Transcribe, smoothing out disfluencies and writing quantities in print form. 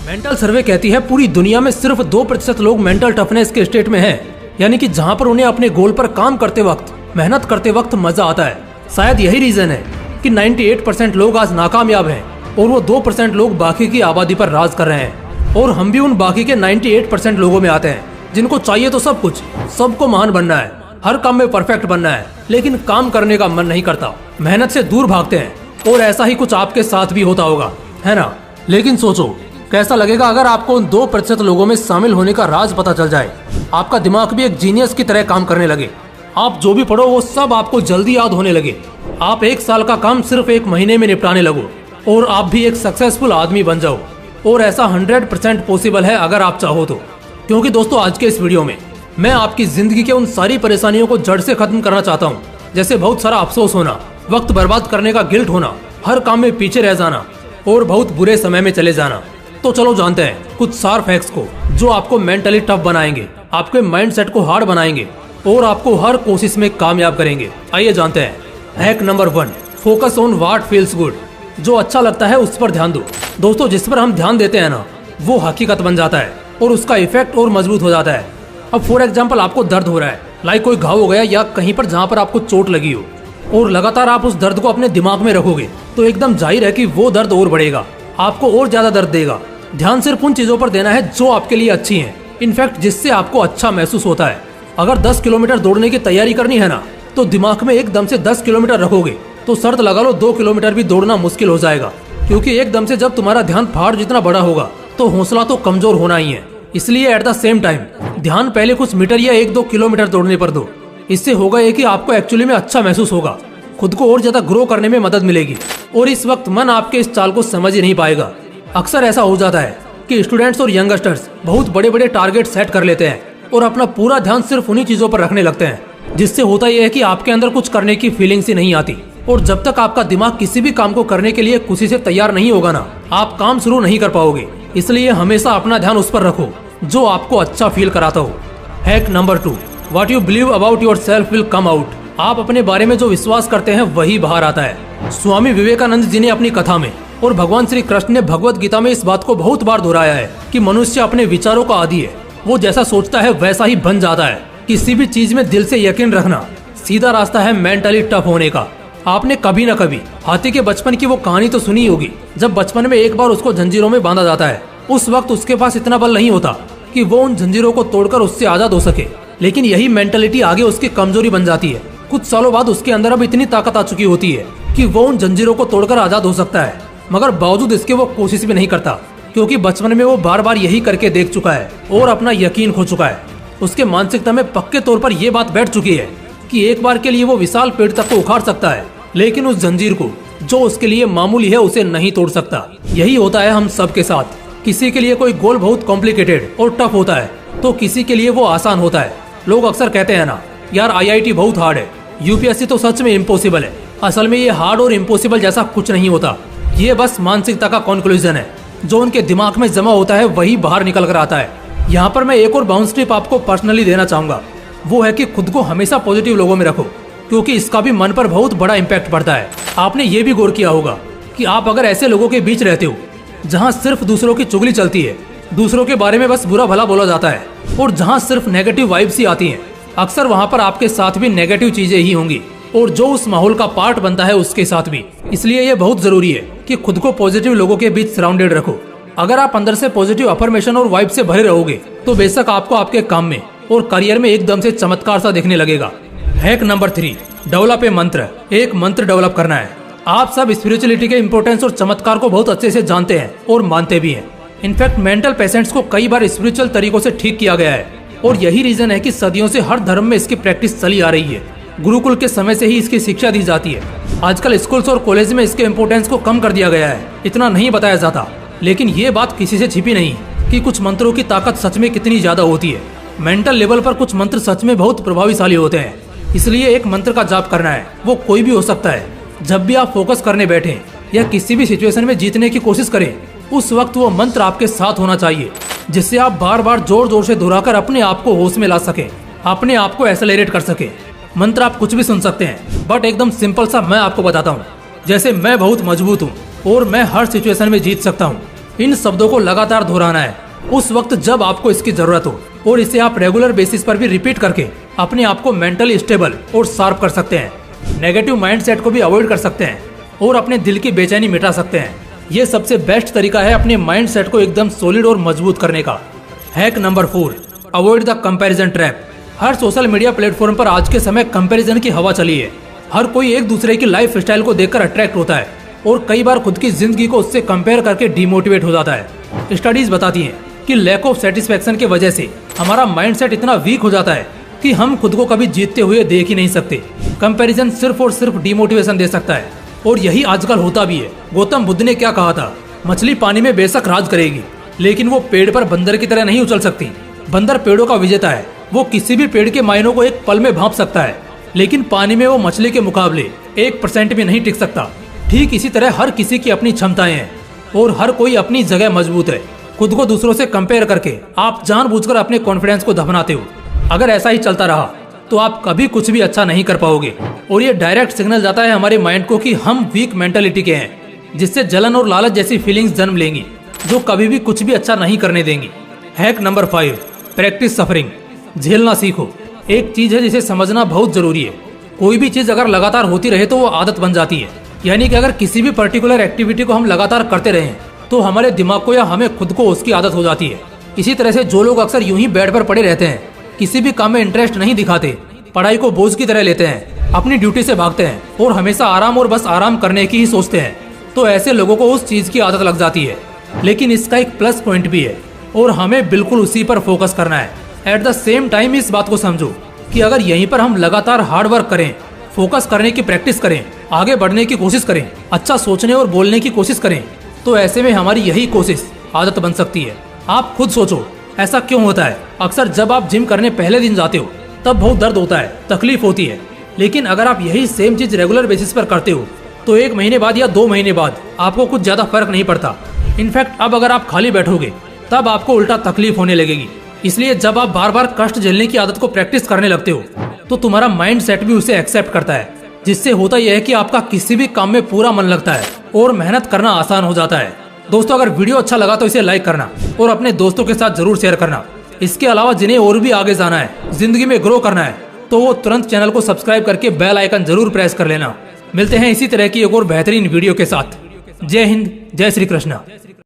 Mental सर्वे कहती है पूरी दुनिया में सिर्फ 2% लोग मेंटल टफनेस के स्टेट में हैं, यानी कि जहां पर उन्हें अपने गोल पर काम करते वक्त, मेहनत करते वक्त मजा आता है। शायद यही रीजन है कि 98% लोग आज नाकामयाब हैं और वो 2% लोग बाकी की आबादी पर राज कर रहे हैं। और हम भी उन बाकी के 98% लोगों में आते हैं जिनको चाहिए तो सब कुछ, सबको महान बनना है, हर काम में परफेक्ट बनना है, लेकिन काम करने का मन नहीं करता, मेहनत से दूर भागते हैं। और ऐसा ही कुछ आपके साथ भी होता होगा, है ना? लेकिन सोचो कैसा लगेगा अगर आपको उन 2% लोगों में शामिल होने का राज पता चल जाए। आपका दिमाग भी एक जीनियस की तरह काम करने लगे, आप जो भी पढ़ो वो सब आपको जल्दी याद होने लगे, आप 1 साल का काम सिर्फ 1 महीने में निपटाने लगो और आप भी एक सक्सेसफुल आदमी बन जाओ। और ऐसा 100% पॉसिबल है अगर आप चाहो तो। क्योंकि दोस्तों आज के इस वीडियो में मैं आपकी जिंदगी के उन सारी परेशानियों को जड़ से खत्म करना चाहता हूँ, जैसे बहुत सारा अफसोस होना, वक्त बर्बाद करने का गिल्ट होना, हर काम में पीछे रह जाना और बहुत बुरे समय में चले जाना। तो चलो जानते हैं कुछ शार्प फैक्ट्स को जो आपको मेंटली टफ बनाएंगे, आपके माइंडसेट को हार्ड बनाएंगे और आपको हर कोशिश में कामयाब करेंगे। आइए जानते हैं। Hack number 1, focus on what feels good. जो अच्छा लगता है उस पर ध्यान दो। दोस्तों जिस पर हम ध्यान देते हैं ना, वो हकीकत बन जाता है और उसका इफेक्ट और मजबूत हो जाता है। अब फॉर एग्जाम्पल आपको दर्द हो रहा है, लाइक कोई घाव हो गया या कहीं पर जहाँ पर आपको चोट लगी हो, और लगातार आप उस दर्द को अपने दिमाग में रखोगे तो एकदम जाहिर है कि वो दर्द और बढ़ेगा, आपको और ज्यादा दर्द देगा। ध्यान सिर्फ उन चीजों पर देना है जो आपके लिए अच्छी हैं, इनफैक्ट जिससे आपको अच्छा महसूस होता है। अगर 10 किलोमीटर दौड़ने की तैयारी करनी है ना, तो दिमाग में एकदम से 10 किलोमीटर रखोगे तो शर्त लगा लो 2 किलोमीटर भी दौड़ना मुश्किल हो जाएगा। क्योंकि एकदम से जब तुम्हारा ध्यान पहाड़ जितना बड़ा होगा तो हौसला तो कमजोर होना ही है। इसलिए एट द सेम टाइम ध्यान पहले कुछ मीटर या 1-2 किलोमीटर दौड़ने पर दो। इससे होगा ये कि आपको एक्चुअली में अच्छा महसूस होगा, खुद को और ज्यादा ग्रो करने में मदद मिलेगी। और इस वक्त मन आपके इस चाल को समझ ही नहीं पाएगा। अक्सर ऐसा हो जाता है कि स्टूडेंट्स और यंगस्टर्स बहुत बड़े बड़े टारगेट सेट कर लेते हैं और अपना पूरा ध्यान सिर्फ उन्हीं चीजों पर रखने लगते हैं, जिससे होता यह है कि आपके अंदर कुछ करने की फीलिंग्स ही नहीं आती। और जब तक आपका दिमाग किसी भी काम को करने के लिए खुशी से तैयार नहीं होगा ना, आप काम शुरू नहीं कर पाओगे। इसलिए हमेशा अपना ध्यान उस पर रखो जो आपको अच्छा फील कराता हो। Hack number 2, what you believe about your self will come out. आप अपने बारे में जो विश्वास करते हैं वही बाहर आता है। स्वामी विवेकानंद जी ने अपनी कथा में और भगवान श्री कृष्ण ने भगवत गीता में इस बात को बहुत बार दोहराया है कि मनुष्य अपने विचारों का आदी है, वो जैसा सोचता है वैसा ही बन जाता है। किसी भी चीज में दिल से यकीन रखना सीधा रास्ता है मेंटली टफ होने का। आपने कभी न कभी हाथी के बचपन की वो कहानी तो सुनी होगी, जब बचपन में एक बार उसको जंजीरों में बांधा जाता है। उस वक्त उसके पास इतना बल नहीं होता कि वो उन जंजीरों को तोड़कर उससे आजाद हो सके, लेकिन यही मेंटलिटी आगे उसकी कमजोरी बन जाती है। कुछ सालों बाद उसके अंदर अब इतनी ताकत आ चुकी होती है कि वो उन जंजीरों को तोड़कर आजाद हो सकता है, मगर बावजूद इसके वो कोशिश भी नहीं करता, क्योंकि बचपन में वो बार बार यही करके देख चुका है और अपना यकीन खो चुका है। उसके मानसिकता में पक्के तौर पर यह बात बैठ चुकी है कि एक बार के लिए वो विशाल पेड़ तक को उखाड़ सकता है, लेकिन उस जंजीर को जो उसके लिए मामूली है उसे नहीं तोड़ सकता। यही होता है हम सब के साथ। किसी के लिए कोई गोल बहुत कॉम्प्लिकेटेड और टफ होता है तो किसी के लिए वो आसान होता है। लोग अक्सर कहते हैं ना, यार IIT बहुत हार्ड है, UPSC तो सच में इम्पॉसिबल है। असल में ये हार्ड और इम्पॉसिबल जैसा कुछ नहीं होता, ये बस मानसिकता का कंक्लूजन है। जो उनके दिमाग में जमा होता है वही बाहर निकल कर आता है। यहाँ पर मैं एक और बाउंस टिप आपको पर्सनली देना चाहूंगा, वो है कि खुद को हमेशा पॉजिटिव लोगों में रखो, क्योंकि इसका भी मन पर बहुत बड़ा इम्पैक्ट पड़ता है। आपने ये भी गौर किया होगा कि आप अगर ऐसे लोगों के बीच रहते हो जहाँ सिर्फ दूसरों की चुगली चलती है, दूसरों के बारे में बस बुरा भला बोला जाता है, और जहाँ सिर्फ नेगेटिव वाइब्स ही आती हैं, अक्सर वहाँ पर आपके साथ भी नेगेटिव चीजें ही होंगी और जो उस माहौल का पार्ट बनता है उसके साथ भी। इसलिए ये बहुत जरूरी है कि खुद को पॉजिटिव लोगों के बीच सराउंडेड रखो। अगर आप अंदर से पॉजिटिव अफर्मेशन और वाइब से भरे रहोगे तो बेशक आपको आपके काम में और करियर में एकदम से चमत्कार सा दिखने लगेगा। हैक नंबर 3, डेवलप ए मंत्र। एक मंत्र डेवलप करना है। आप सब स्पिरिचुअलिटी के इम्पोर्टेंस और चमत्कार को बहुत अच्छे से जानते हैं और मानते भी हैं। इनफैक्ट मेंटल पेशेंट्स को कई बार स्पिरिचुअल तरीकों से ठीक किया गया है और यही रीजन है कि सदियों से हर धर्म में इसकी प्रैक्टिस चली आ रही है। गुरुकुल के समय से ही इसकी शिक्षा दी जाती है। आजकल स्कूल्स और कॉलेज में इसके इम्पोर्टेंस को कम कर दिया गया है, इतना नहीं बताया जाता, लेकिन ये बात किसी से छिपी नहीं कि कुछ मंत्रों की ताकत सच में कितनी ज्यादा होती है। मेंटल लेवल पर कुछ मंत्र सच में बहुत प्रभावशाली होते हैं। इसलिए एक मंत्र का जाप करना है, वो कोई भी हो सकता है। जब भी आप फोकस करने बैठे या किसी भी सिचुएशन में जीतने की कोशिश करें, उस वक्त वो मंत्र आपके साथ होना चाहिए, जिससे आप बार बार जोर जोर से दोहराकर अपने आप को होश में ला सके, अपने आप को एक्सेलरेट कर सके। मंत्र आप कुछ भी सुन सकते हैं, बट एकदम सिंपल सा मैं आपको बताता हूँ। जैसे मैं बहुत मजबूत हूँ और मैं हर सिचुएशन में जीत सकता हूँ। इन शब्दों को लगातार दोहराना है उस वक्त जब आपको इसकी जरूरत हो, और इसे आप रेगुलर बेसिस पर भी रिपीट करके अपने आप को मेंटली स्टेबल और शार्प कर सकते हैं। नेगेटिव माइंडसेट को भी अवॉइड कर सकते हैं और अपने दिल की बेचैनी मिटा सकते हैं। ये सबसे बेस्ट तरीका है अपने माइंडसेट को एकदम सॉलिड और मजबूत करने का। Hack number 4, avoid the comparison trap. Her social media platform पर आज के समय कंपैरिजन की हवा चली है। हर कोई एक दूसरे की लाइफ स्टाइल को देखकर अट्रैक्ट होता है और कई बार खुद की जिंदगी को उससे कंपेयर करके डिमोटिवेट हो जाता है। स्टडीज बताती हैं कि लैक ऑफ सेटिस्फेक्शन की वजह से हमारा माइंडसेट इतना वीक हो जाता है कि हम खुद को कभी जीतते हुए देख ही नहीं सकते। कंपैरिजन सिर्फ और सिर्फ डिमोटिवेशन दे सकता है, और यही आजकल होता भी है। गौतम बुद्ध ने क्या कहा था, मछली पानी में बेशक राज करेगी लेकिन वो पेड़ पर बंदर की तरह नहीं उछल सकती। बंदर पेड़ों का विजेता है, वो किसी भी पेड़ के मायनों को एक पल में भांप सकता है, लेकिन पानी में वो मछली के मुकाबले 1% भी नहीं टिक सकता। ठीक इसी तरह हर किसी की अपनी क्षमताएं हैं और हर कोई अपनी जगह मजबूत है। खुद को दूसरों से कंपेयर करके आप जानबूझकर अपने कॉन्फिडेंस को दफनाते हो। अगर ऐसा ही चलता रहा तो आप कभी कुछ भी अच्छा नहीं कर पाओगे, और ये डायरेक्ट सिग्नल जाता है हमारे माइंड को कि हम वीक मेंटालिटी के हैं, जिससे जलन और लालच जैसी फीलिंग्स जन्म लेंगी जो कभी भी कुछ भी अच्छा नहीं करने देंगी। Hack number 5, practice suffering. झेलना सीखो। एक चीज है जिसे समझना बहुत जरूरी है। कोई भी चीज अगर लगातार होती रहे तो वो आदत बन जाती है। यानी कि अगर किसी भी पर्टिकुलर एक्टिविटी को हम लगातार करते रहें तो हमारे दिमाग को या हमें खुद को उसकी आदत हो जाती है। इसी तरह से जो लोग अक्सर यूं ही बेड पर पड़े रहते हैं, किसी भी काम में इंटरेस्ट नहीं दिखाते, पढ़ाई को बोझ की तरह लेते हैं, अपनी ड्यूटी से भागते हैं और हमेशा आराम और बस आराम करने की ही सोचते हैं, तो ऐसे लोगों को उस चीज की आदत लग जाती है। लेकिन इसका एक प्लस पॉइंट भी है और हमें बिल्कुल उसी पर फोकस करना है। एट द सेम टाइम इस बात को समझो कि अगर यहीं पर हम लगातार हार्ड वर्क करें, फोकस करने की प्रैक्टिस करें, आगे बढ़ने की कोशिश करें, अच्छा सोचने और बोलने की कोशिश करें, तो ऐसे में हमारी यही कोशिश आदत बन सकती है। आप खुद सोचो, ऐसा क्यों होता है? अक्सर जब आप जिम करने पहले दिन जाते हो तब बहुत दर्द होता है, तकलीफ होती है, लेकिन अगर आप यही सेम चीज रेगुलर बेसिस पर करते हो तो 1 महीने बाद या 2 महीने बाद आपको कुछ ज्यादा फर्क नहीं पड़ता। इनफैक्ट अब अगर आप खाली बैठोगे तब आपको उल्टा तकलीफ होने लगेगी। इसलिए जब आप बार बार कष्ट झेलने की आदत को प्रैक्टिस करने लगते हो तो तुम्हारा माइंड सेट भी उसे एक्सेप्ट करता है, जिससे होता यह है कि आपका किसी भी काम में पूरा मन लगता है और मेहनत करना आसान हो जाता है। दोस्तों, अगर वीडियो अच्छा लगा तो इसे लाइक करना और अपने दोस्तों के साथ जरूर शेयर करना। इसके अलावा जिन्हें और भी आगे जाना है, जिंदगी में ग्रो करना है, तो वो तुरंत चैनल को सब्सक्राइब करके बेल आइकन जरूर प्रेस कर लेना। मिलते हैं इसी तरह की एक और बेहतरीन वीडियो के साथ। जय हिंद, जय श्री कृष्णा।